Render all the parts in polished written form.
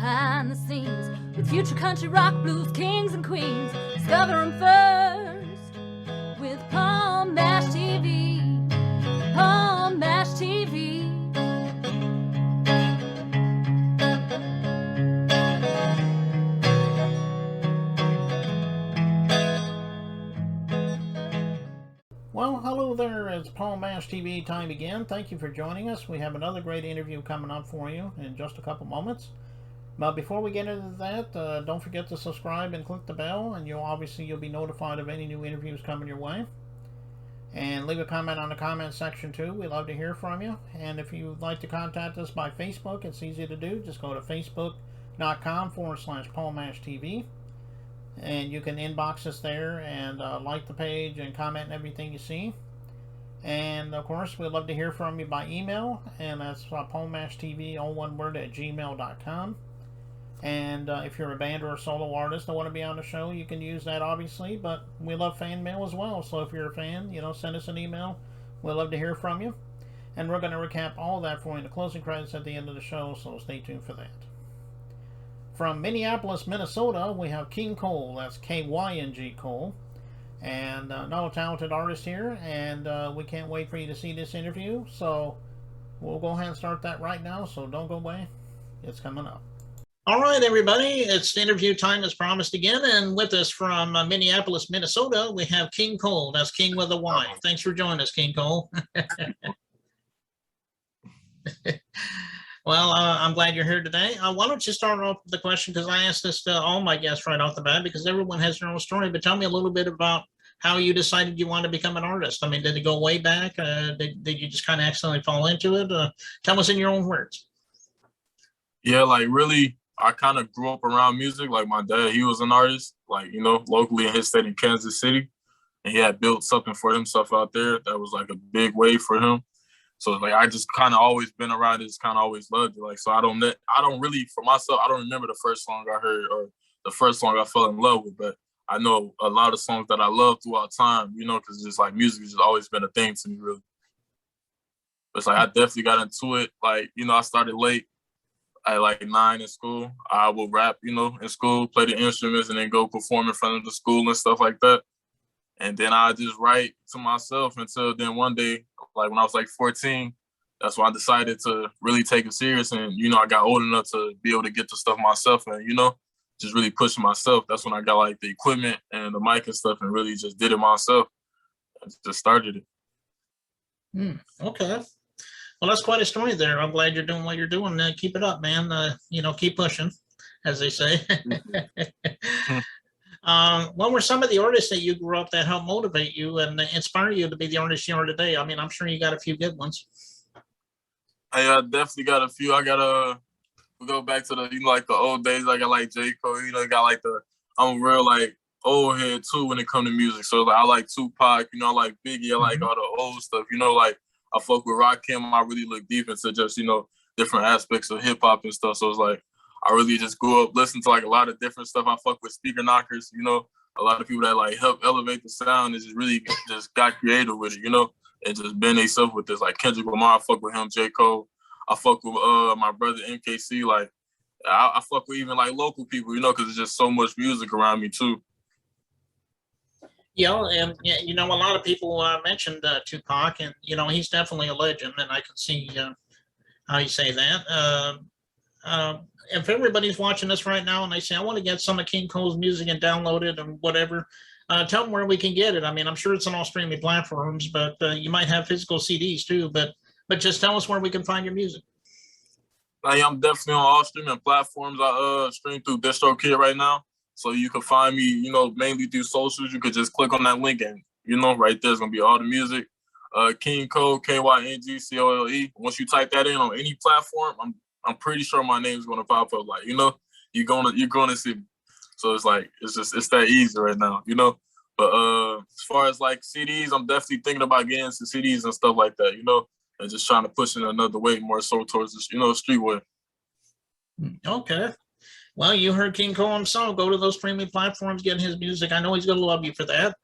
behind the scenes with future country rock blues kings and queens. Discover them first with Palm Mash TV. Palm Mash TV. Well, hello there. It's Palm Mash TV time again. Thank you for joining us. We have another great interview coming up for you in just a couple moments. But before we get into that, don't forget to subscribe and click the bell, and you'll be notified of any new interviews coming your way. And leave a comment on the comment section too. We love to hear from you. And if you'd like to contact us by Facebook, it's easy to do. Just go to facebook.com/PalmMashTV. And you can inbox us there and like the page and comment on everything you see. And of course, we'd love to hear from you by email, and that's palmmashtv, all one word, @gmail.com. And if you're a band or a solo artist that want to be on the show, you can use that obviously, but we love fan mail as well. So if you're a fan, send us an email. We'd love to hear from you. And we're going to recap all of that for you in the closing credits at the end of the show, so stay tuned for that. From Minneapolis, Minnesota, we have Kyng Cole. That's Kyng Cole. And another talented artist here. And we can't wait for you to see this interview. So we'll go ahead and start that right now. So don't go away. It's coming up. All right, everybody. It's interview time as promised again. And with us from Minneapolis, Minnesota, we have Kyng Cole. That's Kyng with a Y. Thanks for joining us, Kyng Cole. Well, I'm glad you're here today. Why don't you start off with the question, because I asked this to all my guests right off the bat, because everyone has their own story. But tell me a little bit about how you decided you wanted to become an artist. I mean, did it go way back? Did you just kind of accidentally fall into it? Tell us in your own words. Yeah, really, I kind of grew up around music. Like my dad, he was an artist, locally in his state in Kansas City. And he had built something for himself out there that was a big wave for him. So I just kind of always been around it, just kind of always loved it. So I don't really, for myself, I don't remember the first song I heard or the first song I fell in love with, but I know a lot of songs that I love throughout time, because just music has just always been a thing to me, really. But I definitely got into it. I started late at 9 in school. I would rap, in school, play the instruments, and then go perform in front of the school and stuff like that. And then I just write to myself until then one day, when I was 14, that's when I decided to really take it serious. And, I got old enough to be able to get the stuff myself and, just really pushing myself. That's when I got the equipment and the mic and stuff and really just did it myself. I just started it. Okay. Well, that's quite a story there. I'm glad you're doing what you're doing. Keep it up, man. Keep pushing, as they say. What were some of the artists that you grew up that helped motivate you and inspire you to be the artist you are today? I mean, I'm sure you got a few good ones. I definitely got a few. I got we go back to the the old days. I got J. Cole. Got I'm a real old head too when it comes to music. So I like Tupac. I like Biggie. I like all the old stuff. I fuck with Rakim. I really look deep into just different aspects of hip hop and stuff. So it's I really just grew up listening to a lot of different stuff. I fuck with speaker knockers, a lot of people that help elevate the sound and just really just got creative with it, and just been themselves with this. Kendrick Lamar, I fuck with him, J. Cole. I fuck with my brother MKC. I fuck with even local people, because there's just so much music around me too. Yeah, and a lot of people mentioned Tupac, and he's definitely a legend, and I can see how you say that. If everybody's watching this right now and they say, I want to get some of Kyng Cole's music and download it and whatever, tell them where we can get it. I mean, I'm sure it's on all streaming platforms, but you might have physical CDs too. But just tell us where we can find your music. I'm definitely on all streaming platforms. I stream through DistroKid right now. So you can find me, mainly through socials. You could just click on that link and, right there's going to be all the music. Kyng Cole, KYNGCOLE. Once you type that in on any platform, I'm pretty sure my name is gonna pop up. You're gonna see me. So it's it's that easy right now, But as far as CDs, I'm definitely thinking about getting some CDs and stuff like that, and just trying to push in another way more so towards the streetwear. Okay. Well, you heard Kyng Cole himself. Go to those streaming platforms, get his music. I know he's gonna love you for that.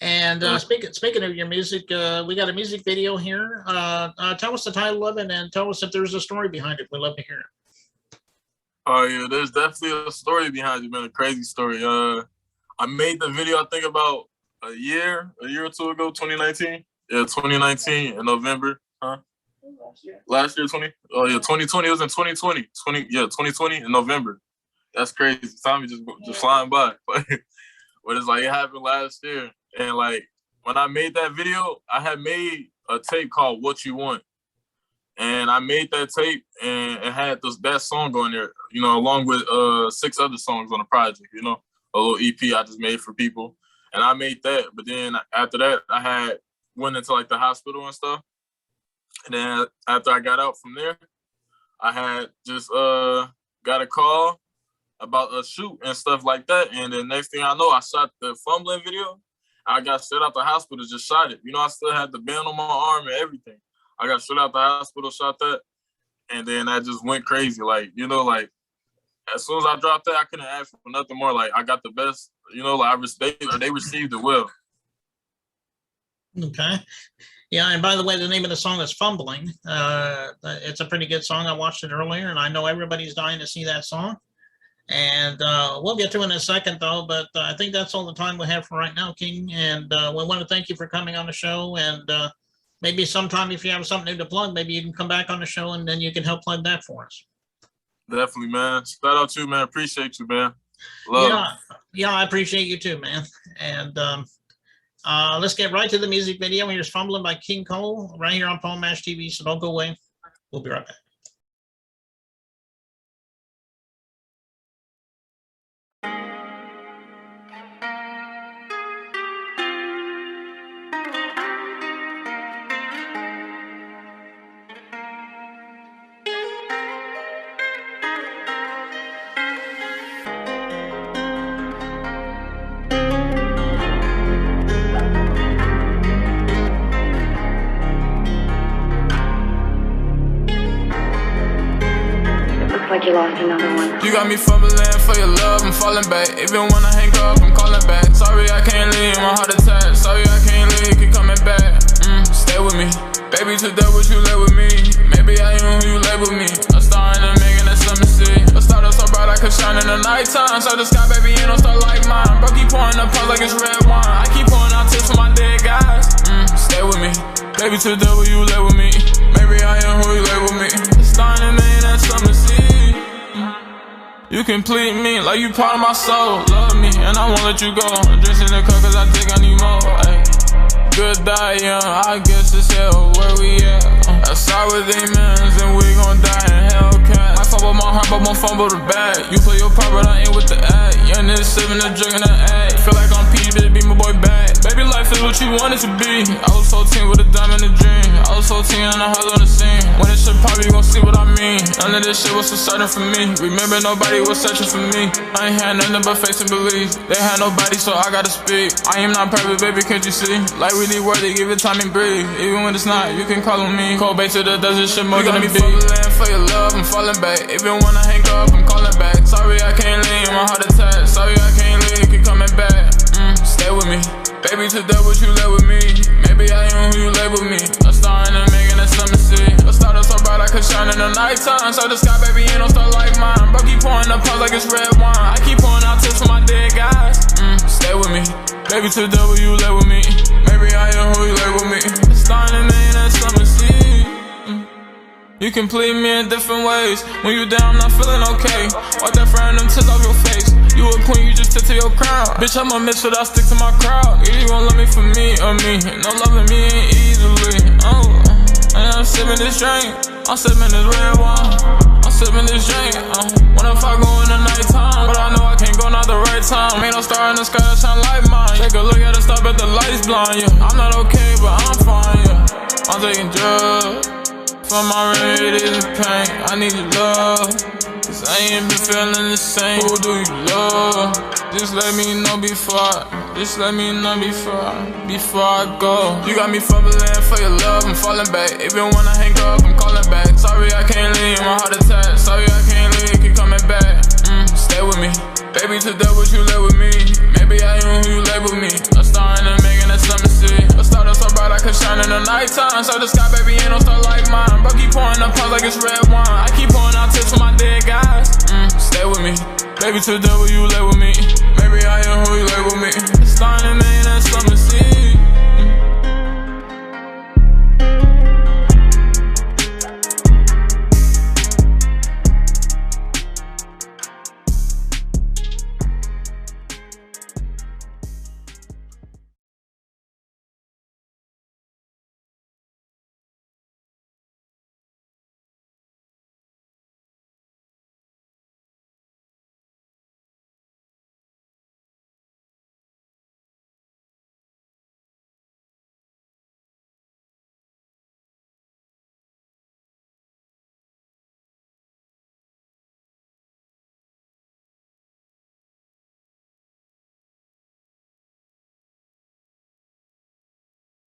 And speaking of your music, we got a music video here. Tell us the title of it and tell us if there's a story behind it. We'd love to hear it. Oh yeah, there's definitely a story behind it, man. A crazy story. I made the video I think about a year or two ago, 2019. Yeah, 2019 in November. Huh? Last year, 2020. It was in 2020. 2020 in November. That's crazy. Time is just flying by. But it's like it happened last year. And like when I made that video, I had made a tape called What You Want. And I made that tape and it had that song on there, you know, along with 6 other songs on the project, you know, a little EP I just made for people. And I made that. But then after that, I went into like the hospital and stuff. And then after I got out from there, I had just got a call about a shoot and stuff like that. And the next thing I know, I shot the fumbling video. I got straight out the hospital, just shot it. You know, I still had the band on my arm and everything. I got straight out the hospital, shot that, and then I just went crazy. Like, you know, like as soon as I dropped that, I couldn't ask for nothing more. Like I got the best, you know, like they received it well. Okay. Yeah, and by the way, the name of the song is Fumbling. It's a pretty good song. I watched it earlier, and I know everybody's dying to see that song. And we'll get to it in a second, though, but I think that's all the time we have for right now, Kyng. And we want to thank you for coming on the show, and maybe sometime if you have something new to plug, maybe you can come back on the show and then you can help plug that for us. Definitely, man. Shout out to you, man. Appreciate you, man. Love. Yeah, I appreciate you too, man. And let's get right to the music video. Here's Fumbling by Kyng right here on Paul Mash TV, so don't go away. We'll be right back. Like you lost another one. You got me fumbling for your love, I'm falling back. Even when I hang up, I'm calling back. Sorry I can't leave, my heart attacked. Sorry I can't leave, keep coming back. Stay with me, baby, today what you lay with me. Maybe I am who you label me. A star in the making, that's something to see. A star that's so bright I could shine in the nighttime. So the sky, baby, you don't start like mine. Bro, keep pouring up like it's red wine. I keep pouring out tips for my dead guys. Stay with me, baby, today what you lay with me. Maybe I am who you label me. A star in the making, that's something to see. You complete me like you part of my soul. Love me and I won't let you go. Drinks in the cup cause I think I need more. Ay. Good die young, I guess it's hell where we at. Outside with demons and we gon' die in Hellcat. I fumble my heart but won't fumble the bag. You play your part but I ain't with the act. Young nigga sipping the drink in the act. Feel like I'm P, bitch, be my boy back. Baby life is what you want it to be. I was 14 with a diamond in the dream. I was 14 and I hustle on the scene. When this shit pop, you gon' see what I mean. None of this shit was so certain for me. Remember nobody was searching for me. I ain't had nothing but faith and belief. They had nobody so I gotta speak. I am not perfect, baby, can't you see? Like really worthy, give it time and breathe. Even when it's not, you can call on me. Cold bait to the desert, shit more than me fumbling for your love, I'm falling back. Even when I hang up, I'm calling back. Sorry I can't leave, my heart attacked. Sorry I can't leave, keep coming back. Stay with me, baby, today what you lay with me. Maybe I am who you label me. A star in the making, that's something to see. A star that's so bright I could shine in the nighttime. So the sky, baby, you don't start like mine. Bro, keep pouring up like it's red wine. I keep pouring out tips for my dead guys. Stay with me, baby, today what you lay with me. Maybe I am who you label me. A star in the making, that's something to see. You complete me in different ways. When you down, I'm not feeling okay. Wipe that frown, them tears off your face. You a queen, you just stick to your crown. Bitch, I'm a miss, but I stick to my crowd. Either you gon' love me for me or me. No loving me ain't easily. And I'm sipping this drink. I'm sipping this red wine. I'm sipping this drink. What if I go in the nighttime? But I know I can't go not the right time. Ain't no star in the sky that shine like mine. Take a look at the star, but the light's blind, yeah. I'm not okay, but I'm fine, yeah. I'm taking drugs. For my radiated pain, I need your love. Cause I ain't been feeling the same. Who do you love? Just let me know before I go. You got me fumbling for your love, I'm falling back. Even when I hang up, I'm calling back. Sorry I can't leave, my heart attacked. Sorry I can't leave, keep coming back. Stay with me, baby, today what you lay with me. Maybe I am who you label me. A star in the making, that's something to see. A star that's so bright bright, I could shine in the nighttime. So the sky, baby, ain't no star like mine. Bro, keep pouring up pumps like it's red wine. I keep pouring out tips for my dead guys. Stay with me, baby, to the devil, you lay with me. Maybe I am who you label me. It's starting to mean that's something to see.